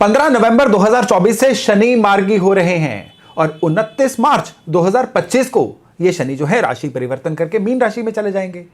15 नवंबर 2024 से शनि मार्गी हो रहे हैं और 29 मार्च 2025 को ये शनि जो है राशि परिवर्तन करके मीन राशि में चले जाएंगे।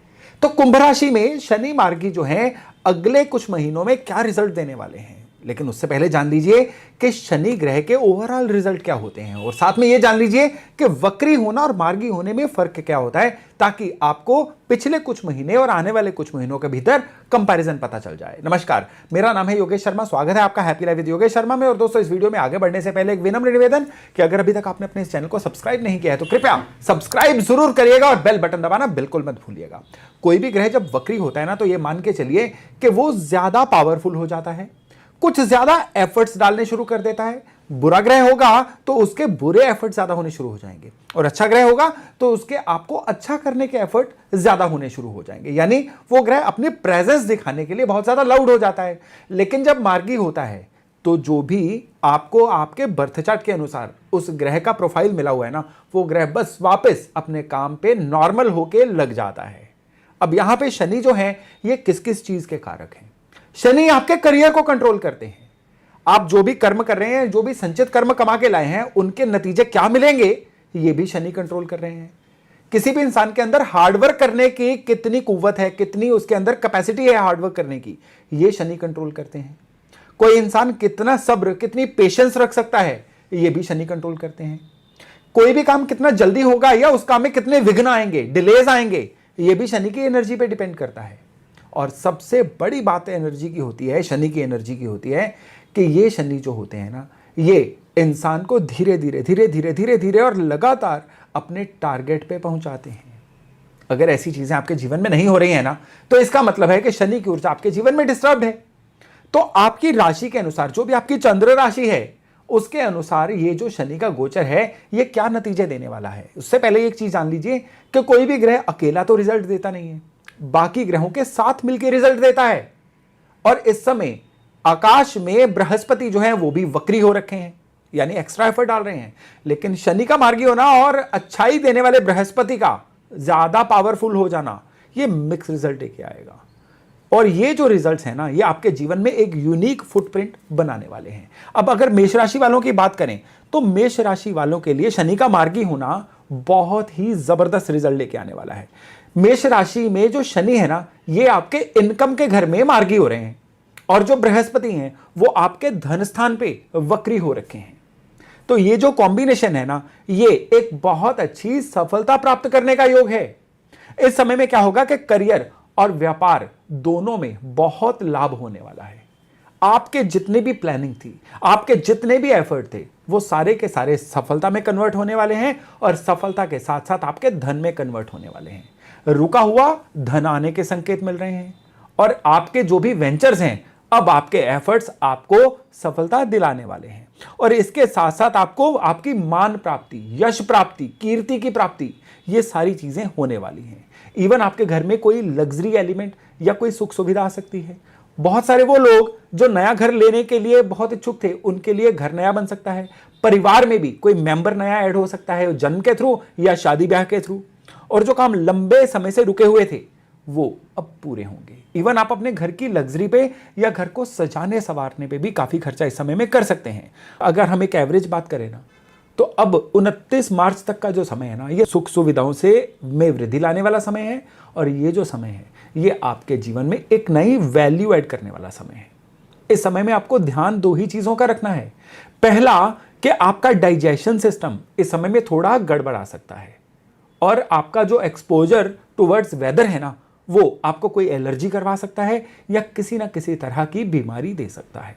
तो कुंभ राशि में शनि मार्गी जो है अगले कुछ महीनों में क्या रिजल्ट देने वाले हैं, लेकिन उससे पहले जान लीजिए कि शनि ग्रह के ओवरऑल रिजल्ट क्या होते हैं और साथ में यह जान लीजिए कि वक्री होना और मार्गी होने में फर्क क्या होता है, ताकि आपको पिछले कुछ महीने और आने वाले कुछ महीनों के भीतर कंपैरिजन पता चल जाए। नमस्कार, मेरा नाम है योगेश शर्मा। स्वागत है आपका happy life with Yogesh Sharma में। और दोस्तों, इस वीडियो में आगे बढ़ने से पहले एक विनम्र निवेदन कि अगर अभी तक आपने अपने इस चैनल को सब्सक्राइब नहीं किया है तो कृपया सब्सक्राइब जरूर करिएगा और बेल बटन दबाना बिल्कुल मत भूलिएगा। कोई भी ग्रह जब वक्री होता है ना, तो ये मान के चलिए कि वो ज्यादा पावरफुल हो जाता है, कुछ ज्यादा एफर्ट्स डालने शुरू कर देता है। बुरा ग्रह होगा तो उसके बुरे एफर्ट ज्यादा होने शुरू हो जाएंगे, और अच्छा ग्रह होगा तो उसके आपको अच्छा करने के एफर्ट ज्यादा होने शुरू हो जाएंगे। यानी वो ग्रह अपनी प्रेजेंस दिखाने के लिए बहुत ज्यादा लाउड हो जाता है। लेकिन जब मार्गी होता है तो जो भी आपको आपके बर्थ चार्ट के अनुसार उस ग्रह का प्रोफाइल मिला हुआ है ना, वो ग्रह बस वापस अपने काम पे नॉर्मल होके लग जाता है। अब यहां पे शनि जो है ये किस किस चीज के कारक हैं? शनि आपके करियर को कंट्रोल करते हैं। आप जो भी कर्म कर रहे हैं, जो भी संचित कर्म कमा के लाए हैं, उनके नतीजे क्या मिलेंगे ये भी शनि कंट्रोल कर रहे हैं। किसी भी इंसान के अंदर हार्डवर्क करने की कितनी कुव्वत है, कितनी उसके अंदर कैपेसिटी है हार्डवर्क करने की, ये शनि कंट्रोल करते हैं। कोई इंसान कितना सब्र, कितनी पेशेंस रख सकता है, ये भी शनि कंट्रोल करते हैं। कोई भी काम कितना जल्दी होगा या उस काम में कितने विघ्न आएंगे, डिलेज आएंगे, ये भी शनि की एनर्जी पे डिपेंड करता है। और सबसे बड़ी बात एनर्जी की होती है, शनि की एनर्जी की होती है कि ये शनि जो होते हैं ना, ये इंसान को धीरे धीरे धीरे धीरे धीरे धीरे और लगातार अपने टारगेट पे पहुंचाते हैं। अगर ऐसी चीजें आपके जीवन में नहीं हो रही है ना, तो इसका मतलब है कि शनि की ऊर्जा आपके जीवन में डिस्टर्ब है। तो आपकी राशि के अनुसार, जो भी आपकी चंद्र राशि है, उसके अनुसार ये जो शनि का गोचर है ये क्या नतीजे देने वाला है। उससे पहले एक चीज जान लीजिए कि कोई भी ग्रह अकेला तो रिजल्ट देता नहीं है, बाकी ग्रहों के साथ मिलकर रिजल्ट देता है। और इस समय आकाश में बृहस्पति जो है वो भी वक्री हो रखे हैं, यानी एक्स्ट्रा एफर्ट डाल रहे हैं। लेकिन शनि का मार्गी होना और अच्छाई देने वाले बृहस्पति का ज्यादा पावरफुल हो जाना, ये मिक्स रिजल्ट लेके आएगा। और ये जो रिजल्ट्स हैं ना, ये आपके जीवन में एक यूनिक फुटप्रिंट बनाने वाले हैं। अब अगर मेष राशि वालों की बात करें तो मेष राशि वालों के लिए शनि का मार्गी होना बहुत ही जबरदस्त रिजल्ट लेके आने वाला है। मेष राशि में जो शनि है ना, ये आपके इनकम के घर में मार्गी हो रहे हैं, और जो बृहस्पति हैं वो आपके धन स्थान पे वक्री हो रखे हैं। तो ये जो कॉम्बिनेशन है ना, ये एक बहुत अच्छी सफलता प्राप्त करने का योग है। इस समय में क्या होगा कि करियर और व्यापार दोनों में बहुत लाभ होने वाला है। आपके जितने भी प्लानिंग थी, आपके जितने भी एफर्ट थे, वो सारे के सारे सफलता में कन्वर्ट होने वाले हैं, और सफलता के साथ साथ आपके धन में कन्वर्ट होने वाले हैं। रुका हुआ धन आने के संकेत मिल रहे हैं, और आपके जो भी वेंचर्स हैं, अब आपके एफर्ट्स आपको सफलता दिलाने वाले हैं। और इसके साथ साथ आपको आपकी मान प्राप्ति, यश प्राप्ति, कीर्ति की प्राप्ति, ये सारी चीजें होने वाली हैं। इवन आपके घर में कोई लग्जरी एलिमेंट या कोई सुख सुविधा आ सकती है। बहुत सारे वो लोग जो नया घर लेने के लिए बहुत इच्छुक थे, उनके लिए घर नया बन सकता है। परिवार में भी कोई मेंबर नया ऐड हो सकता है, जन्म के थ्रू या शादी ब्याह के थ्रू। और जो काम लंबे समय से रुके हुए थे वो अब पूरे होंगे। इवन आप अपने घर की लग्जरी पे या घर को सजाने संवारने पे भी काफी खर्चा इस समय में कर सकते हैं। अगर हम एक एवरेज बात करें ना, तो अब 29 मार्च तक का जो समय है ना, ये सुख सुविधाओं से में वृद्धि लाने वाला समय है। और ये जो समय है ये आपके जीवन में एक नई वैल्यू ऐड करने वाला समय है। इस समय में आपको ध्यान दो ही चीजों का रखना है। पहला, कि आपका डाइजेशन सिस्टम इस समय में थोड़ा गड़बड़ा सकता है, और आपका जो एक्सपोजर टुवर्ड्स वेदर है ना, वो आपको कोई एलर्जी करवा सकता है या किसी ना किसी तरह की बीमारी दे सकता है।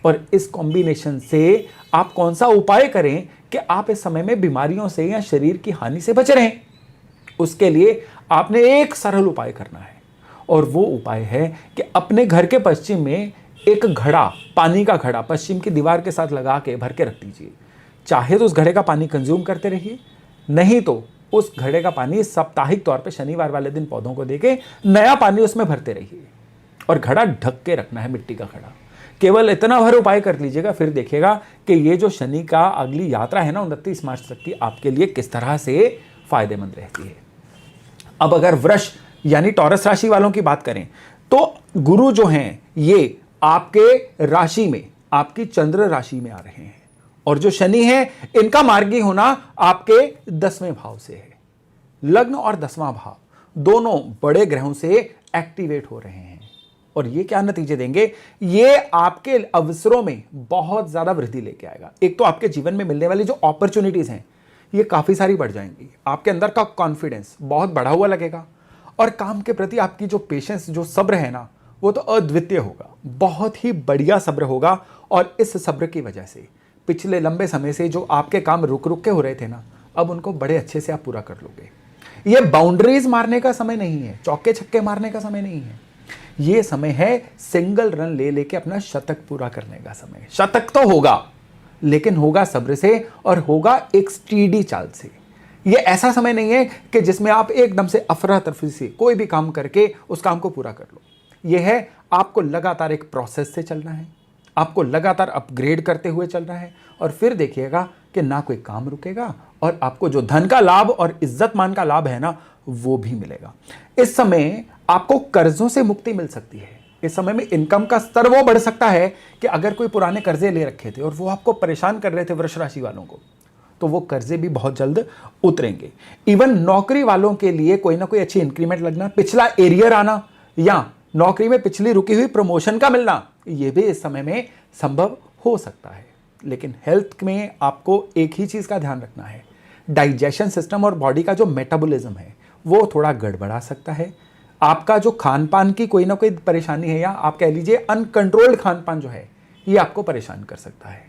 और इस कॉम्बिनेशन से आप कौन सा उपाय करें कि आप इस समय में बीमारियों से या शरीर की हानि से बच रहें, उसके लिए आपने एक सरल उपाय करना है। और वो उपाय है कि अपने घर के पश्चिम में एक घड़ा, पानी का घड़ा पश्चिम की दीवार के साथ लगा के भर के रख दीजिए। चाहे तो उस घड़े का पानी कंज्यूम करते रहिए, नहीं तो उस घड़े का पानी साप्ताहिक तौर पे शनिवार वाले दिन पौधों को देके नया पानी उसमें भरते रहिए। और घड़ा ढक के रखना है, मिट्टी का घड़ा। केवल इतना भर उपाय कर लीजिएगा, फिर देखिएगा कि ये जो शनि का अगली यात्रा है ना 29 मार्च तक की, आपके लिए किस तरह से फायदेमंद रहती है। अब अगर वृष यानी टॉरस राशि वालों की बात करें तो गुरु जो हैं ये आपके राशि में आपकी चंद्र राशि में आ रहे हैं, और जो शनि है इनका मार्गी होना आपके 10वें भाव से है। लग्न और 10वां भाव दोनों बड़े ग्रहों से एक्टिवेट हो रहे हैं, और ये क्या नतीजे देंगे, ये आपके अवसरों में बहुत ज्यादा वृद्धि लेके आएगा। एक तो आपके जीवन में मिलने वाली जो अपॉर्चुनिटीज हैं ये काफी सारी बढ़ जाएंगी, आपके अंदर का कॉन्फिडेंस बहुत बढ़ा हुआ लगेगा, और काम के प्रति आपकी जो पेशेंस, जो सब्र है ना, वो तो अद्वितीय होगा, बहुत ही बढ़िया सब्र होगा। और इस सब्र की वजह से पिछले लंबे समय से जो आपके काम रुक रुक के हो रहे थे ना, अब उनको बड़े अच्छे से आप पूरा कर लोगे। ये बाउंड्रीज मारने का समय नहीं है, चौके छक्के मारने का समय नहीं है, ये समय है सिंगल रन ले लेके अपना शतक पूरा करने का समय। शतक तो होगा, लेकिन होगा सब्र से और होगा एक स्टीडी चाल से। ये ऐसा समय नहीं है कि जिसमें आप एकदम से अफरा तफरी से कोई भी काम करके उस काम को पूरा कर लो। ये है आपको लगातार एक प्रोसेस से चलना है, आपको लगातार अपग्रेड करते हुए चलना है, और फिर देखिएगा कि ना कोई काम रुकेगा, और आपको जो धन का लाभ और इज्जत मान का लाभ है ना, वो भी मिलेगा। इस समय आपको कर्जों से मुक्ति मिल सकती है। इस समय में इनकम का स्तर वो बढ़ सकता है कि अगर कोई पुराने कर्जे ले रखे थे और वो आपको परेशान कर रहे थे वृष राशि वालों को, तो वो कर्जे भी बहुत जल्द उतरेंगे। इवन नौकरी वालों के लिए कोई ना कोई अच्छी इंक्रीमेंट लगना, पिछला एरियर आना, या नौकरी में पिछली रुकी हुई प्रमोशन का मिलना, ये भी इस समय में संभव हो सकता है। लेकिन हेल्थ में आपको एक ही चीज का ध्यान रखना है, डाइजेशन सिस्टम और बॉडी का जो मेटाबॉलिज्म है वो थोड़ा गड़बड़ा सकता है। आपका जो खान पान की कोई ना कोई परेशानी है, या आप कह लीजिए अनकंट्रोल्ड खान पान जो है, ये आपको परेशान कर सकता है।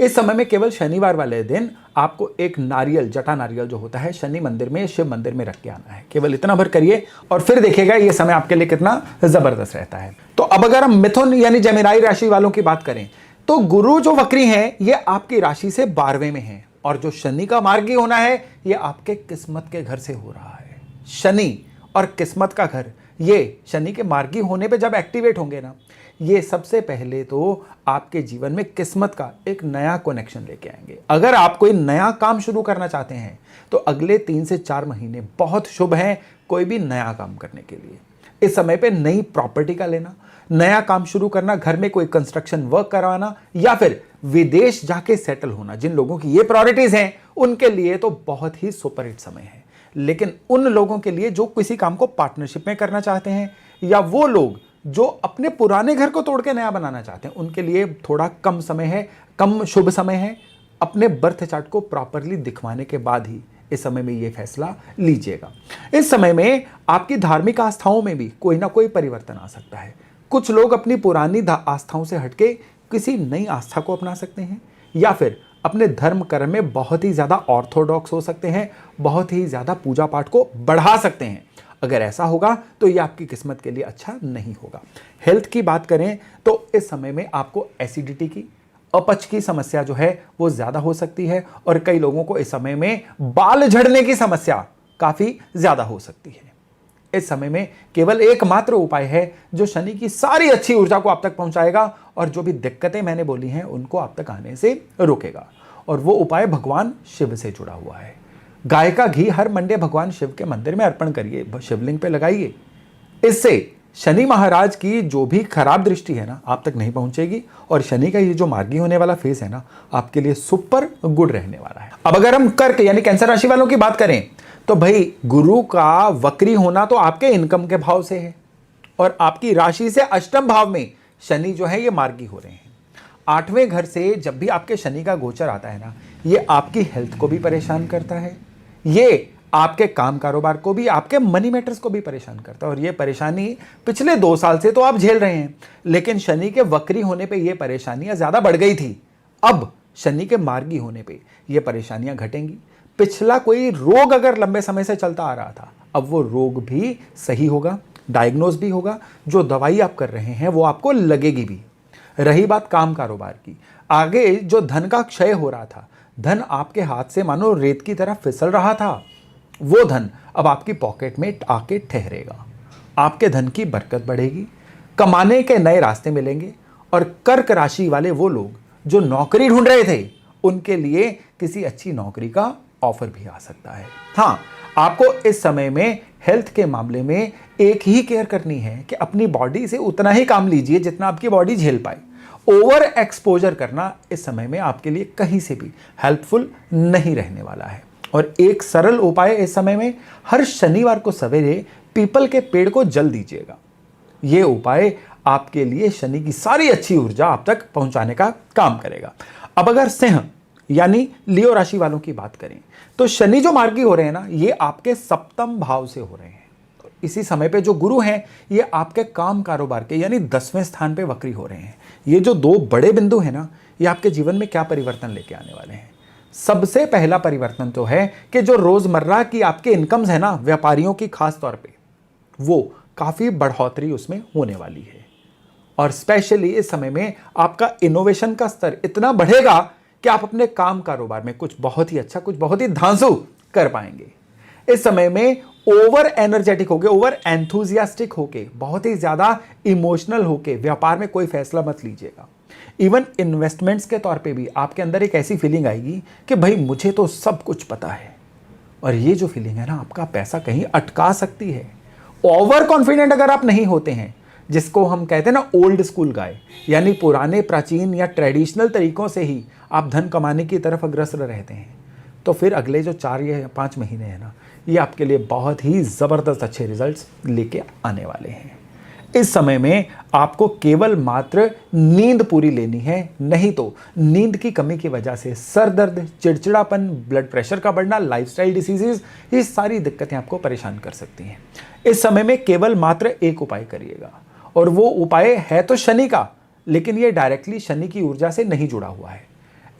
इस समय में केवल शनिवार वाले दिन आपको एक नारियल, जटा नारियल जो होता है, शनि मंदिर में, शिव मंदिर में रख के आना है। केवल इतना भर करिए और फिर देखिएगा ये समय आपके लिए कितना जबरदस्त रहता है। तो अब अगर हम मिथुन यानी जेमिनी राशि वालों की बात करें, तो गुरु जो वक्री है ये आपकी राशि से 12वें में है, और जो शनि का मार्गी होना है ये आपके किस्मत के घर से हो रहा है। शनि और किस्मत का घर, ये शनि के मार्गी होने पे जब एक्टिवेट होंगे ना, ये सबसे पहले तो आपके जीवन में किस्मत का एक नया कनेक्शन लेके आएंगे। अगर आप कोई नया काम शुरू करना चाहते हैं तो अगले 3 से 4 महीने बहुत शुभ हैं कोई भी नया काम करने के लिए। इस समय पे नई प्रॉपर्टी का लेना, नया काम शुरू करना, घर में कोई कंस्ट्रक्शन वर्क करवाना, या फिर विदेश जाके सेटल होना, जिन लोगों की ये प्रायोरिटीज हैं उनके लिए तो बहुत ही सुपर हिट समय है। लेकिन उन लोगों के लिए जो किसी काम को पार्टनरशिप में करना चाहते हैं, या वो लोग जो अपने पुराने घर को तोड़ के नया बनाना चाहते हैं, उनके लिए थोड़ा कम समय है, कम शुभ समय है। अपने बर्थ चार्ट को प्रॉपरली दिखवाने के बाद ही इस समय में ये फैसला लीजिएगा। इस समय में आपकी धार्मिक आस्थाओं में भी कोई ना कोई परिवर्तन आ सकता है। कुछ लोग अपनी पुरानी आस्थाओं से हटके किसी नई आस्था को अपना सकते हैं, या फिर अपने धर्म कर्म में बहुत ही ज्यादा ऑर्थोडॉक्स हो सकते हैं, बहुत ही ज्यादा पूजा पाठ को बढ़ा सकते हैं। अगर ऐसा होगा तो ये आपकी किस्मत के लिए अच्छा नहीं होगा। हेल्थ की बात करें तो इस समय में आपको एसिडिटी की, अपच की समस्या जो है वो ज्यादा हो सकती है, और कई लोगों को इस समय में बाल झड़ने की समस्या काफी ज्यादा हो सकती है। इस समय में केवल एकमात्र उपाय है जो शनि की सारी अच्छी ऊर्जा को आप तक पहुंचाएगा, और जो भी दिक्कतें मैंने बोली हैं उनको आप तक आने से रोकेगा, और वो उपाय भगवान शिव से जुड़ा हुआ है। गाय का घी हर मंडे भगवान शिव के मंदिर में अर्पण करिए, शिवलिंग पे लगाइए। इससे शनि महाराज की जो भी खराब दृष्टि है ना आप तक नहीं पहुंचेगी, और शनि का ये जो मार्गी होने वाला फेस है ना आपके लिए सुपर गुड रहने वाला है। अब अगर हम कर्क यानी कैंसर राशि वालों की बात करें तो भाई गुरु का वक्री होना तो आपके इनकम के भाव से है, और आपकी राशि से अष्टम भाव में शनि जो है ये मार्गी हो रहे हैं। 8वें घर से जब भी आपके शनि का गोचर आता है ना, ये आपकी हेल्थ को भी परेशान करता है, ये आपके काम कारोबार को भी, आपके मनी मैटर्स को भी परेशान करता है। और ये परेशानी पिछले 2 साल से तो आप झेल रहे हैं, लेकिन शनि के वक्री होने पे ये परेशानियां ज्यादा बढ़ गई थी। अब शनि के मार्गी होने पे ये परेशानियां घटेंगी। पिछला कोई रोग अगर लंबे समय से चलता आ रहा था, अब वो रोग भी सही होगा, डायग्नोज भी होगा, जो दवाई आप कर रहे हैं वो आपको लगेगी भी। रही बात काम कारोबार की, आगे जो धन का क्षय हो रहा था, धन आपके हाथ से मानो रेत की तरह फिसल रहा था, वो धन अब आपकी पॉकेट में आके ठहरेगा। आपके धन की बरकत बढ़ेगी, कमाने के नए रास्ते मिलेंगे, और कर्क राशि वाले वो लोग जो नौकरी ढूंढ रहे थे उनके लिए किसी अच्छी नौकरी का ऑफर भी आ सकता है। हाँ, आपको इस समय में हेल्थ के मामले में एक ही केयर करनी है कि अपनी बॉडी से उतना ही काम लीजिए जितना आपकी बॉडी झेल पाए। ओवर एक्सपोजर करना इस समय में आपके लिए कहीं से भी हेल्पफुल नहीं रहने वाला है। और एक सरल उपाय इस समय में, हर शनिवार को सवेरे पीपल के पेड़ को जल दीजिएगा। यह उपाय आपके लिए शनि की सारी अच्छी ऊर्जा आप तक पहुंचाने का काम करेगा। अब अगर सिंह यानी लियो राशि वालों की बात करें तो शनि जो मार्गी हो रहे हैं ना, ये आपके सप्तम भाव से हो रहे हैं। तो इसी समय पे जो गुरु हैं ये आपके काम कारोबार के यानी 10वें स्थान पे वक्री हो रहे हैं। ये जो दो बड़े बिंदु हैं ना, ये आपके जीवन में क्या परिवर्तन लेके आने वाले हैं। सबसे पहला परिवर्तन तो है कि जो रोजमर्रा की आपके इनकम्स है ना, व्यापारियों की खास तौर पे, वो काफी बढ़ोतरी उसमें होने वाली है। और स्पेशली इस समय में आपका इनोवेशन का स्तर इतना बढ़ेगा कि आप अपने काम कारोबार में कुछ बहुत ही अच्छा, कुछ बहुत ही धांसू कर पाएंगे। इस समय में ओवर एनर्जेटिक होके, ओवर एंथुजियास्टिक होके, बहुत ही ज्यादा इमोशनल होके व्यापार में कोई फैसला मत लीजिएगा। इवन इन्वेस्टमेंट्स के तौर पे भी आपके अंदर एक ऐसी फीलिंग आएगी कि भाई मुझे तो सब कुछ पता है। और ये जो फीलिंग है ना, आपका पैसा कहीं अटका सकती है। ओवर कॉन्फिडेंट अगर आप नहीं होते हैं, जिसको हम कहते हैं ना ओल्ड स्कूल गाय, यानी पुराने प्राचीन या ट्रेडिशनल तरीकों से ही आप धन कमाने की तरफ अग्रसर रहते हैं, तो फिर अगले जो 4 या 5 महीने हैं ना, ये आपके लिए बहुत ही ज़बरदस्त अच्छे रिजल्ट्स लेके आने वाले हैं। इस समय में आपको केवल मात्र नींद पूरी लेनी है, नहीं तो नींद की कमी की वजह से सर दर्द, चिड़चिड़ापन, ब्लड प्रेशर का बढ़ना, लाइफस्टाइल डिसीजेज, ये सारी दिक्कतें आपको परेशान कर सकती हैं। इस समय में केवल मात्र एक उपाय करिएगा, और वो उपाय है तो शनि का, लेकिन ये डायरेक्टली शनि की ऊर्जा से नहीं जुड़ा हुआ है।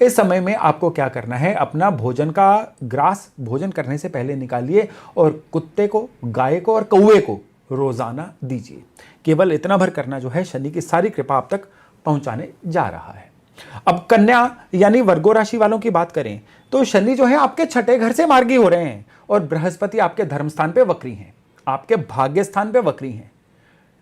इस समय में आपको क्या करना है, अपना भोजन का ग्रास भोजन करने से पहले निकालिए और कुत्ते को, गाय को और कौवे को रोजाना दीजिए। केवल इतना भर करना जो है शनि की सारी कृपा आप तक पहुंचाने जा रहा है। अब कन्या यानी वर्गो राशि वालों की बात करें तो शनि जो है आपके 6ठे घर से मार्गी हो रहे हैं, और बृहस्पति आपके धर्म स्थान पे वक्री हैं, आपके भाग्य स्थान पे वक्री हैं।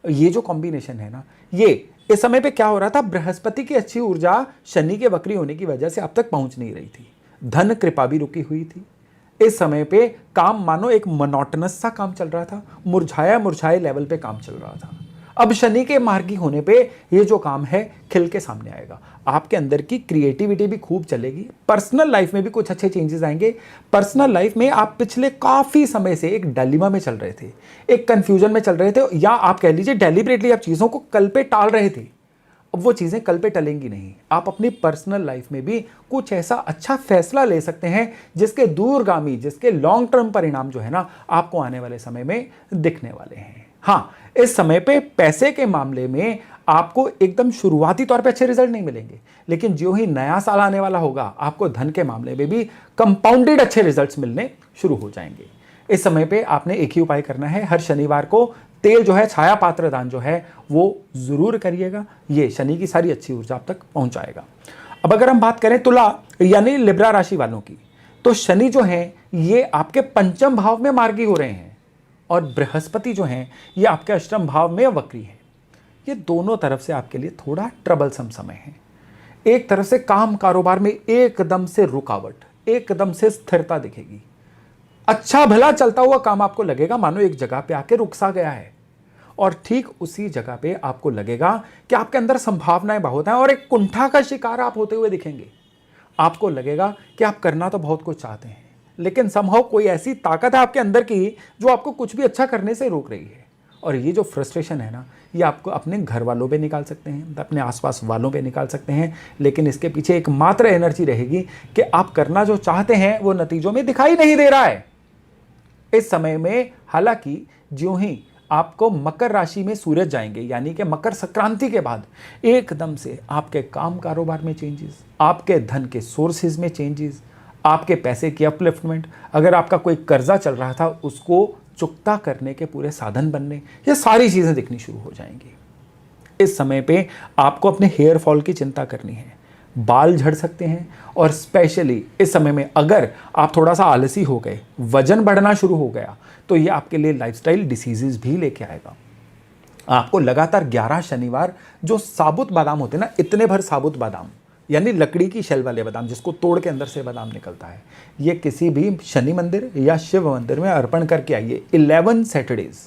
ये जो कॉम्बिनेशन है ना, ये इस समय पे क्या हो रहा था, बृहस्पति की अच्छी ऊर्जा शनि के वक्री होने की वजह से अब तक पहुंच नहीं रही थी। धन कृपा भी रुकी हुई थी। इस समय पे काम मानो एक मोनोटनस सा काम चल रहा था, मुरझाया मुरझाए लेवल पे काम चल रहा था। अब शनि के मार्गी होने पे ये जो काम है खिल के सामने आएगा। आपके अंदर की क्रिएटिविटी भी खूब चलेगी। पर्सनल लाइफ में भी कुछ अच्छे चेंजेस आएंगे। पर्सनल लाइफ में आप पिछले काफी समय से एक डायलेमा में चल रहे थे, एक कंफ्यूजन में चल रहे थे, या आप कह लीजिए डेलिबरेटली आप चीजों को कल पे टाल रहे थे। अब वो चीजें कल पे टलेंगी नहीं। आप अपनी पर्सनल लाइफ में भी कुछ ऐसा अच्छा फैसला ले सकते हैं जिसके दूरगामी, जिसके लॉन्ग टर्म परिणाम जो है ना, आपको आने वाले समय में दिखने वाले हैं। हाँ, इस समय पे पैसे के मामले में आपको एकदम शुरुआती तौर पे अच्छे रिजल्ट नहीं मिलेंगे, लेकिन जो ही नया साल आने वाला होगा, आपको धन के मामले में भी कंपाउंडेड अच्छे रिजल्ट्स मिलने शुरू हो जाएंगे। इस समय पे आपने एक ही उपाय करना है, हर शनिवार को तेल जो है, छाया पात्र दान जो है, वो जरूर करिएगा। ये शनि की सारी अच्छी ऊर्जा आप तक पहुंचाएगा। अब अगर हम बात करें तुला यानी लिब्रा राशि वालों की, तो शनि जो है ये आपके पंचम भाव में मार्गी हो रहे हैं, और बृहस्पति जो हैं ये आपके अष्टम भाव में वक्री है। ये दोनों तरफ से आपके लिए थोड़ा ट्रबलसम समय है। एक तरफ से काम कारोबार में एकदम से रुकावट, एकदम से स्थिरता दिखेगी। अच्छा भला चलता हुआ काम आपको लगेगा मानो एक जगह पे आके रुक सा गया है, और ठीक उसी जगह पे आपको लगेगा कि आपके अंदर संभावनाएं बहुत हैं, और एक कुंठा का शिकार आप होते हुए दिखेंगे। आपको लगेगा कि आप करना तो बहुत कुछ चाहते हैं, लेकिन समहाउ कोई ऐसी ताकत है आपके अंदर की जो आपको कुछ भी अच्छा करने से रोक रही है। और ये जो फ्रस्ट्रेशन है ना, ये आपको अपने घर वालों पे निकाल सकते हैं, अपने आसपास वालों पे निकाल सकते हैं, लेकिन इसके पीछे एक मात्र एनर्जी रहेगी कि आप करना जो चाहते हैं वो नतीजों में दिखाई नहीं दे रहा है। इस समय में हालांकि ज्यों ही आपको मकर राशि में सूरज जाएंगे, यानी कि मकर संक्रांति के बाद एकदम से आपके काम कारोबार में चेंजेस, आपके धन के सोर्सेज में चेंजेस, आपके पैसे की अपलिफ्टमेंट, अगर आपका कोई कर्जा चल रहा था उसको चुकता करने के पूरे साधन बनने, ये सारी चीजें दिखनी शुरू हो जाएंगी। इस समय पे आपको अपने हेयर फॉल की चिंता करनी है। बाल झड़ सकते हैं, और स्पेशली इस समय में अगर आप थोड़ा सा आलसी हो गए, वजन बढ़ना शुरू हो गया, तो ये आपके लिए लाइफस्टाइल डिसीजेस भी लेके आएगा। आपको लगातार 11 शनिवार जो साबुत बादाम होते हैं ना, इतने भर साबुत बादाम, यानी लकड़ी की शेल वाले बादाम जिसको तोड़ के अंदर से बादाम निकलता है, ये किसी भी शनि मंदिर या शिव मंदिर में अर्पण करके आइए 11 सैटरडेज,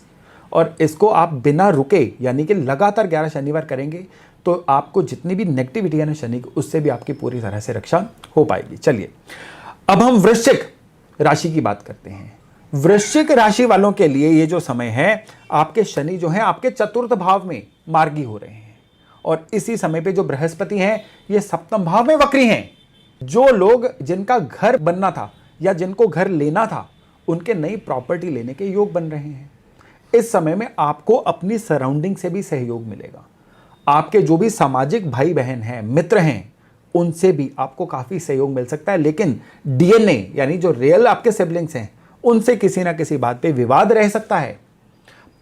और इसको आप बिना रुके यानी कि लगातार 11 शनिवार करेंगे तो आपको जितनी भी नेगेटिविटी है ना शनि की, उससे भी आपकी पूरी तरह से रक्षा हो पाएगी। चलिए अब हम वृश्चिक राशि की बात करते हैं। वृश्चिक राशि वालों के लिए ये जो समय है, आपके शनि जो है आपके चतुर्थ भाव में मार्गी हो रहे हैं और इसी समय पे जो बृहस्पति हैं ये सप्तम भाव में वक्री हैं। जो लोग जिनका घर बनना था या जिनको घर लेना था, उनके नई प्रॉपर्टी लेने के योग बन रहे हैं। इस समय में आपको अपनी सराउंडिंग से भी सहयोग मिलेगा। आपके जो भी सामाजिक भाई बहन हैं, मित्र हैं, उनसे भी आपको काफी सहयोग मिल सकता है। लेकिन डीएनए यानी जो रियल आपके सिबलिंग्स हैं, उनसे किसी ना किसी बात पे विवाद रह सकता है।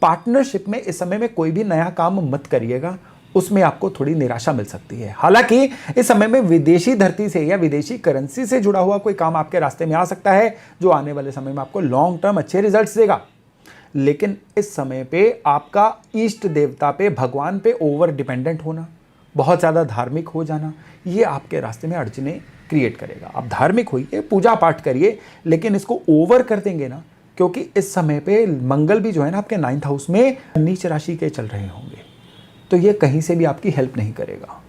पार्टनरशिप में इस समय में कोई भी नया काम मत करिएगा, उसमें आपको थोड़ी निराशा मिल सकती है। हालांकि इस समय में विदेशी धरती से या विदेशी करेंसी से जुड़ा हुआ कोई काम आपके रास्ते में आ सकता है, जो आने वाले समय में आपको लॉन्ग टर्म अच्छे रिजल्ट्स देगा। लेकिन इस समय पे आपका इष्ट देवता पे, भगवान पे ओवर डिपेंडेंट होना, बहुत ज़्यादा धार्मिक हो जाना, ये आपके रास्ते में अड़चने क्रिएट करेगा। आप धार्मिक होइए, पूजा पाठ करिए, लेकिन इसको ओवर कर देंगे ना, क्योंकि इस समय पे मंगल भी जो है ना आपके 9th हाउस में नीच राशि के चल रहे होंगे, तो ये कहीं से भी आपकी हेल्प नहीं करेगा।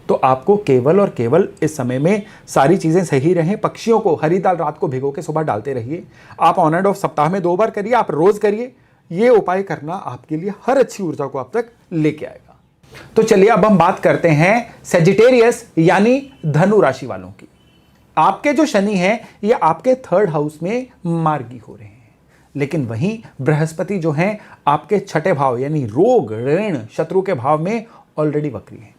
तो आपको केवल और केवल इस समय में सारी चीजें सही रहें। पक्षियों को हरी दाल रात को भिगो के सुबह डालते रहिए। आप ऑन एंड ऑफ सप्ताह में 2 बार करिए, आप रोज करिए। ये उपाय करना आपके लिए हर अच्छी ऊर्जा को आप तक लेके आएगा। तो चलिए अब हम बात करते हैं सेजिटेरियस यानी धनु राशि वालों की। आपके जो शनि हैं ये आपके 3rd हाउस में मार्गी हो रहे हैं, लेकिन वहीं बृहस्पति जो हैं आपके 6ठे भाव यानी रोग, ऋण, शत्रु के भाव में ऑलरेडी वक्री हैं।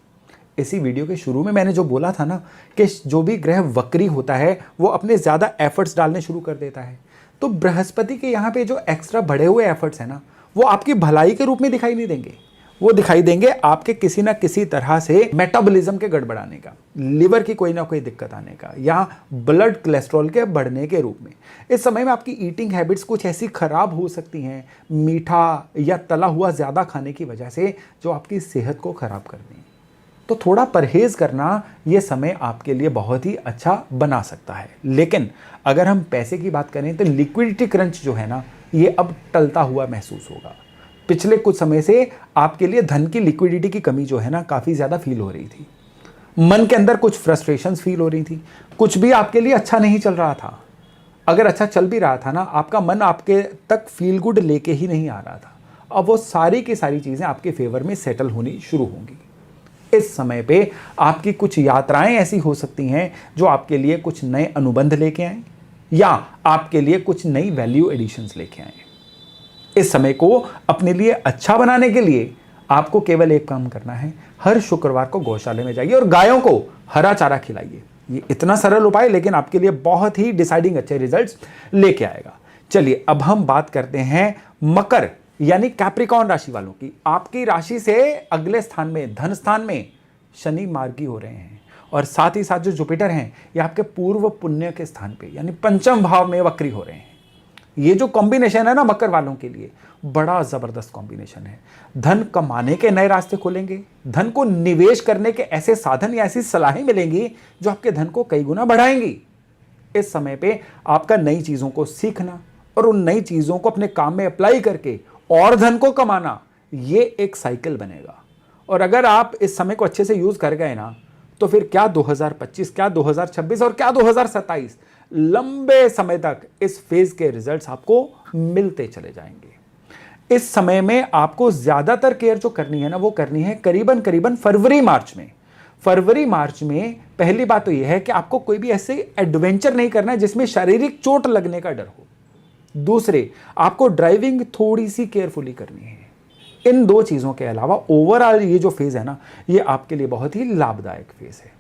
इसी वीडियो के शुरू में मैंने जो बोला था ना कि जो भी ग्रह वक्री होता है वो अपने ज़्यादा एफर्ट्स डालने शुरू कर देता है। तो बृहस्पति के यहाँ पे जो एक्स्ट्रा बढ़े हुए एफर्ट्स हैं ना, वो आपकी भलाई के रूप में दिखाई नहीं देंगे। वो दिखाई देंगे आपके किसी ना किसी तरह से मेटाबॉलिज्म के गड़बड़ाने का, लिवर की कोई ना कोई दिक्कत आने का, या ब्लड कोलेस्ट्रॉल के बढ़ने के रूप में। इस समय में आपकी ईटिंग हैबिट्स कुछ ऐसी खराब हो सकती हैं, मीठा या तला हुआ ज़्यादा खाने की वजह से, जो आपकी सेहत को खराब कर दें। तो थोड़ा परहेज करना ये समय आपके लिए बहुत ही अच्छा बना सकता है। लेकिन अगर हम पैसे की बात करें तो लिक्विडिटी क्रंच जो है ना, ये अब टलता हुआ महसूस होगा। पिछले कुछ समय से आपके लिए धन की लिक्विडिटी की कमी जो है ना काफ़ी ज़्यादा फील हो रही थी। मन के अंदर कुछ फ्रस्ट्रेशंस फील हो रही थी, कुछ भी आपके लिए अच्छा नहीं चल रहा था। अगर अच्छा चल भी रहा था ना, आपका मन आपके तक फील गुड लेके ही नहीं आ रहा था। अब वो सारी की सारी चीज़ें आपके फेवर में सेटल होनी शुरू होंगी। इस समय पे आपकी कुछ यात्राएं ऐसी हो सकती हैं जो आपके लिए कुछ नए अनुबंध लेके आए या आपके लिए कुछ नई वैल्यू एडिशंस लेके आए। इस समय को अपने लिए अच्छा बनाने के लिए आपको केवल एक काम करना है, हर शुक्रवार को गौशाले में जाइए और गायों को हरा चारा खिलाइए। ये इतना सरल उपाय लेकिन आपके लिए बहुत ही डिसाइडिंग अच्छे रिजल्ट्स लेके आएगा। चलिए अब हम बात करते हैं मकर यानी कैप्रिकॉर्न राशि वालों की। आपकी राशि से अगले स्थान में, धन स्थान में शनि मार्गी हो रहे हैं और साथ ही साथ जो जुपिटर हैं ये आपके पूर्व पुण्य के स्थान पे यानी 5म भाव में वक्री हो रहे हैं। ये जो कॉम्बिनेशन है ना मकर वालों के लिए बड़ा जबरदस्त कॉम्बिनेशन है। धन कमाने के नए रास्ते खुलेंगे, धन को निवेश करने के ऐसे साधन या ऐसी सलाहें मिलेंगी जो आपके धन को कई गुना बढ़ाएंगी। इस समय पे आपका नई चीजों को सीखना और उन नई चीजों को अपने काम में अप्लाई करके और धन को कमाना, ये एक साइकिल बनेगा। और अगर आप इस समय को अच्छे से यूज कर गए ना, तो फिर क्या 2025, क्या 2026 और क्या 2027, लंबे समय तक इस फेज के रिजल्ट्स आपको मिलते चले जाएंगे। इस समय में आपको ज्यादातर केयर जो करनी है ना, वो करनी है करीबन करीबन फरवरी मार्च में। फरवरी मार्च में पहली बात तो यह है कि आपको कोई भी ऐसे एडवेंचर नहीं करना है जिसमें शारीरिक चोट लगने का डर हो। दूसरे, आपको ड्राइविंग थोड़ी सी केयरफुली करनी है। इन 2 चीजों के अलावा ओवरऑल ये जो फेज है ना, ये आपके लिए बहुत ही लाभदायक फेज है।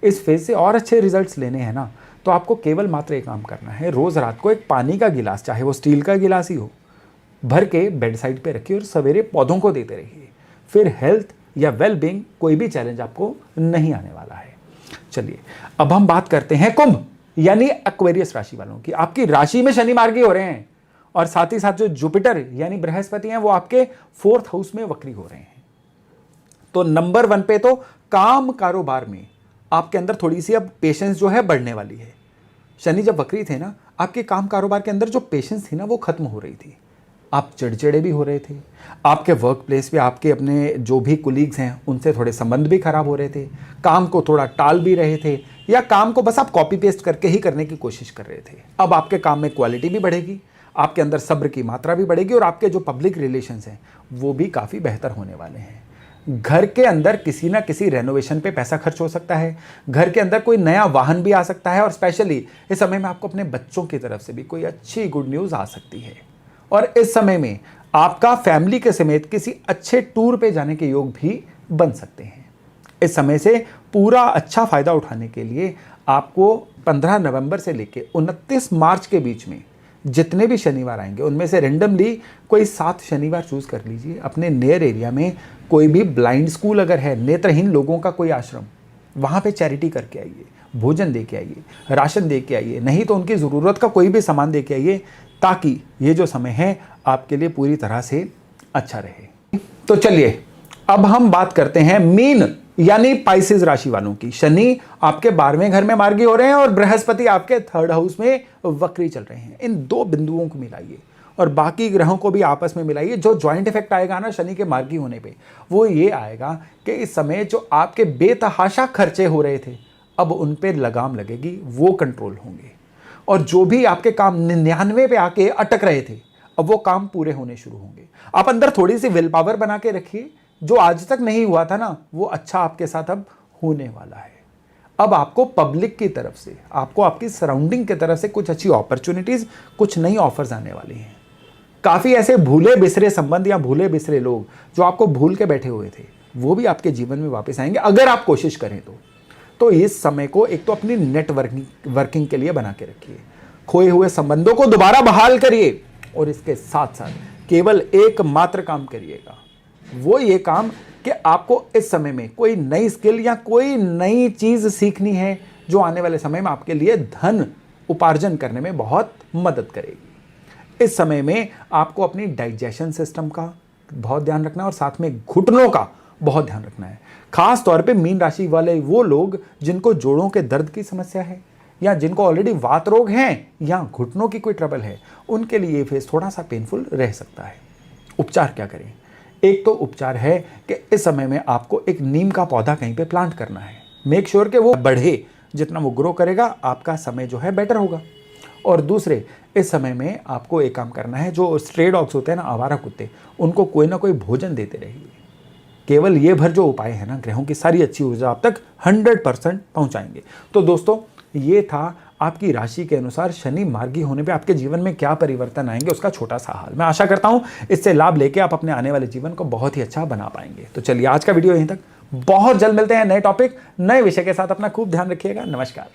इस फेज से और अच्छे रिजल्ट्स लेने हैं ना, तो आपको केवल मात्र एक काम करना है, रोज रात को एक पानी का गिलास, चाहे वो स्टील का गिलास ही हो, भर के बेड साइड पे रखिए और सवेरे पौधों को देते रहिए। फिर हेल्थ या वेल बीइंग कोई भी चैलेंज आपको नहीं आने वाला है। चलिए अब हम बात करते हैं कुंभ यानी एक्वेरियस राशि वालों की। आपकी राशि में शनि मार्गी हो रहे हैं और साथ ही साथ जो जुपिटर यानी बृहस्पति हैं वो आपके 4th हाउस में वक्री हो रहे हैं। तो नंबर 1 पे तो काम कारोबार में आपके अंदर थोड़ी सी अब पेशेंस जो है बढ़ने वाली है। शनि जब वक्री थे ना, आपके काम कारोबार के अंदर जो पेशेंस थी ना वो खत्म हो रही थी। आप चिड़चिड़े भी हो रहे थे, आपके वर्क प्लेस पे आपके अपने जो भी कुलीग्स हैं उनसे थोड़े संबंध भी खराब हो रहे थे, काम को थोड़ा टाल भी रहे थे, या काम को बस आप कॉपी पेस्ट करके ही करने की कोशिश कर रहे थे। अब आपके काम में क्वालिटी भी बढ़ेगी, आपके अंदर सब्र की मात्रा भी बढ़ेगी और आपके जो पब्लिक रिलेशंस हैं वो भी काफ़ी बेहतर होने वाले हैं। घर के अंदर किसी ना किसी रेनोवेशन पे पैसा खर्च हो सकता है, घर के अंदर कोई नया वाहन भी आ सकता है, और स्पेशली इस समय में आपको अपने बच्चों की तरफ से भी कोई अच्छी गुड न्यूज़ आ सकती है। और इस समय में आपका फैमिली के समेत किसी अच्छे टूर पे जाने के योग भी बन सकते हैं। इस समय से पूरा अच्छा फायदा उठाने के लिए आपको 15 नवंबर से लेकर 29 मार्च के बीच में जितने भी शनिवार आएंगे उनमें से रेंडमली कोई 7 शनिवार चूज कर लीजिए। अपने नियर एरिया में कोई भी ब्लाइंड स्कूल अगर है, नेत्रहीन लोगों का कोई आश्रम, वहाँ पे चैरिटी करके आइए, भोजन दे के आइए, राशन दे के आइए, नहीं तो उनकी ज़रूरत का कोई भी सामान दे के आइए, ताकि ये जो समय है आपके लिए पूरी तरह से अच्छा रहे। तो चलिए अब हम बात करते हैं मीन यानी पाइसेस राशि वालों की। शनि आपके 12वें घर में मार्गी हो रहे हैं और बृहस्पति आपके 3rd हाउस में वक्री चल रहे हैं। इन 2 बिंदुओं को मिलाइए और बाकी ग्रहों को भी आपस में मिलाइए। जो ज्वाइंट इफेक्ट आएगा ना शनि के मार्गी होने पे, वो ये आएगा कि इस समय जो आपके बेतहाशा खर्चे हो रहे थे अब उन पे लगाम लगेगी, वो कंट्रोल होंगे, और जो भी आपके काम 99 पे आके अटक रहे थे अब वो काम पूरे होने शुरू होंगे। आप अंदर थोड़ी सी विल पावर बना के रखिए, जो आज तक नहीं हुआ था ना वो अच्छा आपके साथ अब होने वाला है। अब आपको पब्लिक की तरफ से, आपको आपकी सराउंडिंग की तरफ से कुछ अच्छी अपॉर्चुनिटीज, कुछ नई ऑफर्स आने वाली हैं। काफ़ी ऐसे भूले बिसरे संबंध या भूले बिसरे लोग जो आपको भूल के बैठे हुए थे वो भी आपके जीवन में वापस आएंगे अगर आप कोशिश करें तो इस समय को एक तो अपनी नेटवर्किंग के लिए बना के रखिए, खोए हुए संबंधों को दोबारा बहाल करिए, और इसके साथ साथ केवल एकमात्र काम करिएगा, वो ये काम कि आपको इस समय में कोई नई स्किल या कोई नई चीज सीखनी है जो आने वाले समय में आपके लिए धन उपार्जन करने में बहुत मदद करेगी। इस समय में आपको अपनी डाइजेशन सिस्टम का बहुत ध्यान रखना है और साथ में घुटनों का बहुत ध्यान रखना है। खास तौर पे मीन राशि वाले वो लोग जिनको जोड़ों के दर्द की समस्या है या जिनको ऑलरेडी वात रोग हैं या घुटनों की कोई ट्रबल है, उनके लिए ये फेस थोड़ा सा पेनफुल रह सकता है। उपचार क्या करें? एक तो उपचार है कि इस समय में आपको एक नीम का पौधा कहीं पे प्लांट करना है। मेक श्योर कि वो बढ़े, जितना वो ग्रो करेगा आपका समय जो है बेटर होगा। और दूसरे, इस समय में आपको एक काम करना है, जो स्ट्रे डॉग्स होते हैं ना, आवारा कुत्ते, उनको कोई ना कोई भोजन देते रहिए। केवल ये भर जो उपाय है ना, ग्रहों की सारी अच्छी ऊर्जा आप तक 100% पहुंचाएंगे। तो दोस्तों, ये था आपकी राशि के अनुसार शनि मार्गी होने पे आपके जीवन में क्या परिवर्तन आएंगे उसका छोटा सा हाल। मैं आशा करता हूं इससे लाभ लेके आप अपने आने वाले जीवन को बहुत ही अच्छा बना पाएंगे। तो चलिए आज का वीडियो यहीं तक, बहुत जल्द मिलते हैं नए टॉपिक, नए विषय के साथ। अपना खूब ध्यान रखिएगा। नमस्कार।